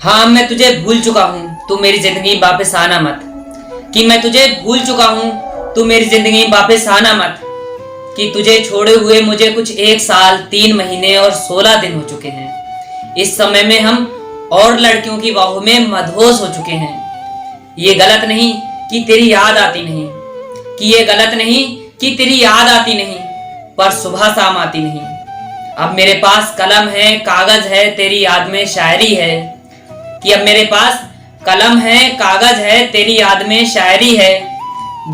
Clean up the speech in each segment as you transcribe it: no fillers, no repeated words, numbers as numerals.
हाँ, मैं तुझे भूल चुका हूँ, तू मेरी जिंदगी में वापस आना मत। कि मैं तुझे भूल चुका हूँ, तू मेरी जिंदगी में वापस आना मत। कि तुझे छोड़े हुए मुझे कुछ 1 साल 3 महीने और 16 दिन हो चुके हैं। इस समय में हम और लड़कियों की बाहों में मदहोश हो चुके हैं। ये गलत नहीं कि तेरी याद आती नहीं, कि ये गलत नहीं कि तेरी याद आती नहीं, पर सुबह शाम आती नहीं। अब मेरे पास कलम है, कागज है, तेरी याद में शायरी है। कि अब मेरे पास कलम है, कागज है, तेरी याद में शायरी है।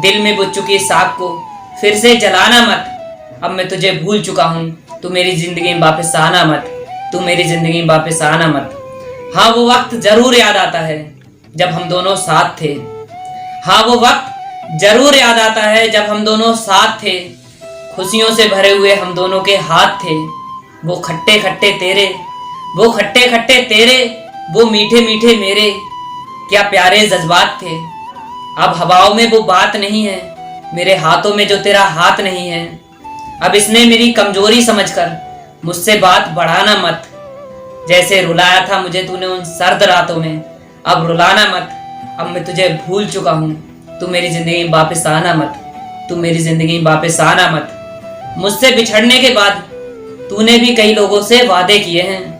दिल में बुझ चुकी साख को फिर से जलाना मत। अब मैं तुझे भूल चुका हूँ, तू मेरी जिंदगी में वापस आना मत। तू मेरी जिंदगी में वापस आना मत। हाँ, वो वक्त जरूर याद आता है जब हम दोनों साथ थे। हाँ, वो वक्त जरूर याद आता है जब हम दोनों साथ थे। खुशियों से भरे हुए हम दोनों के हाथ थे। वो खट्टे खट्टे तेरे, वो खट्टे खट्टे तेरे, वो मीठे मीठे मेरे, क्या प्यारे जज्बात थे। अब हवाओं में वो बात नहीं है, मेरे हाथों में जो तेरा हाथ नहीं है। अब इसने मेरी कमजोरी समझकर मुझसे बात बढ़ाना मत। जैसे रुलाया था मुझे तूने उन सर्द रातों में, अब रुलाना मत। अब मैं तुझे भूल चुका हूँ, तू मेरी जिंदगी में वापस आना मत। तू मेरी जिंदगी में वापस आना मत। मुझसे बिछड़ने के बाद तूने भी कई लोगों से वादे किए हैं।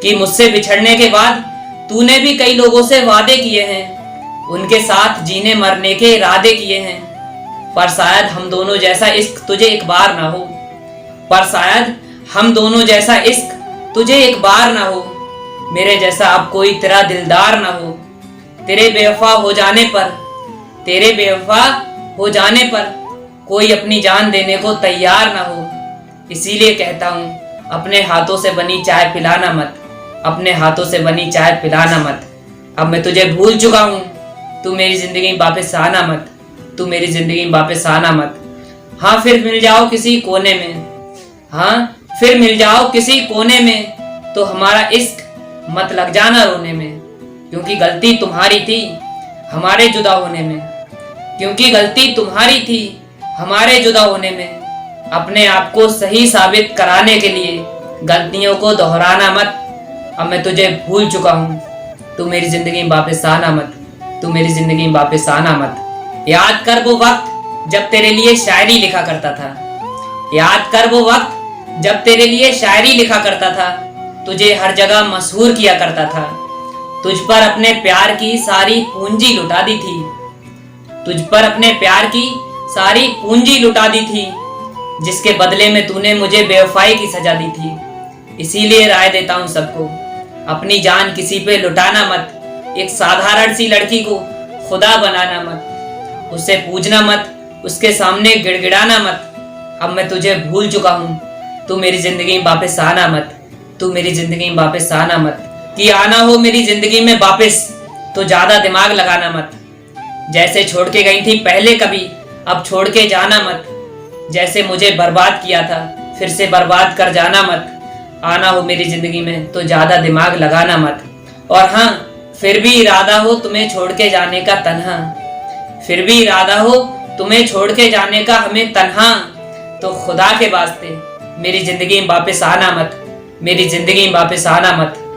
कि मुझसे बिछड़ने के बाद तूने भी कई लोगों से वादे किए हैं। उनके साथ जीने मरने के इरादे किए हैं। पर शायद हम दोनों जैसा इश्क तुझे एक बार ना हो। पर शायद हम दोनों जैसा इश्क तुझे एक बार ना हो। मेरे जैसा अब कोई तेरा दिलदार ना हो। तेरे बेवफा हो जाने पर, तेरे बेवफा हो जाने पर कोई अपनी जान देने को तैयार ना हो। इसीलिए कहता हूँ, अपने हाथों से बनी चाय पिलाना मत। अपने हाथों से बनी चाय पिलाना मत। अब मैं तुझे भूल चुका हूँ, तू मेरी जिंदगी में वापस आना मत। तू मेरी जिंदगी में वापस आना मत। हाँ, फिर मिल जाओ किसी कोने में। हाँ, फिर मिल जाओ किसी कोने में, तो हमारा इश्क मत लग जाना रोने में। क्योंकि गलती तुम्हारी थी हमारे जुदा होने में। क्योंकि गलती तुम्हारी थी हमारे जुदा होने में। अपने आप को सही साबित कराने के लिए गलतियों को दोहराना मत। अब मैं तुझे भूल चुका हूँ, तू मेरी जिंदगी में वापस आना मत। तू मेरी जिंदगी में वापस आना मत। याद कर वो वक्त जब तेरे लिए शायरी लिखा करता था। याद कर वो वक्त जब तेरे लिए शायरी लिखा करता था। तुझे हर जगह मशहूर किया करता था। तुझ पर अपने प्यार की सारी पूंजी लुटा दी थी। तुझ पर अपने प्यार की सारी पूंजी लुटा दी थी, जिसके बदले में तूने मुझे बेवफाई की सजा दी थी। इसीलिए राय देता हूँ सबको, अपनी जान किसी पे लुटाना मत। एक साधारण सी लड़की को खुदा बनाना मत। उससे पूजना मत, उसके सामने गिड़गिड़ाना मत। अब मैं तुझे भूल चुका हूँ, तू मेरी जिंदगी में वापस आना मत। तू मेरी जिंदगी में वापस आना मत। कि आना हो मेरी जिंदगी में वापस, तो ज्यादा दिमाग लगाना मत। जैसे छोड़ के गई थी पहले कभी, अब छोड़ के जाना मत। जैसे मुझे बर्बाद किया था फिर से बर्बाद कर जाना मत। आना हो मेरी जिंदगी में तो ज्यादा दिमाग लगाना मत। और हाँ, फिर भी इरादा हो तुम्हें छोड़ के जाने का तन्हा, फिर भी इरादा हो तुम्हें छोड़ के जाने का हमें तन्हा, तो खुदा के वास्ते मेरी जिंदगी में वापस आना मत। मेरी जिंदगी में वापस आना मत।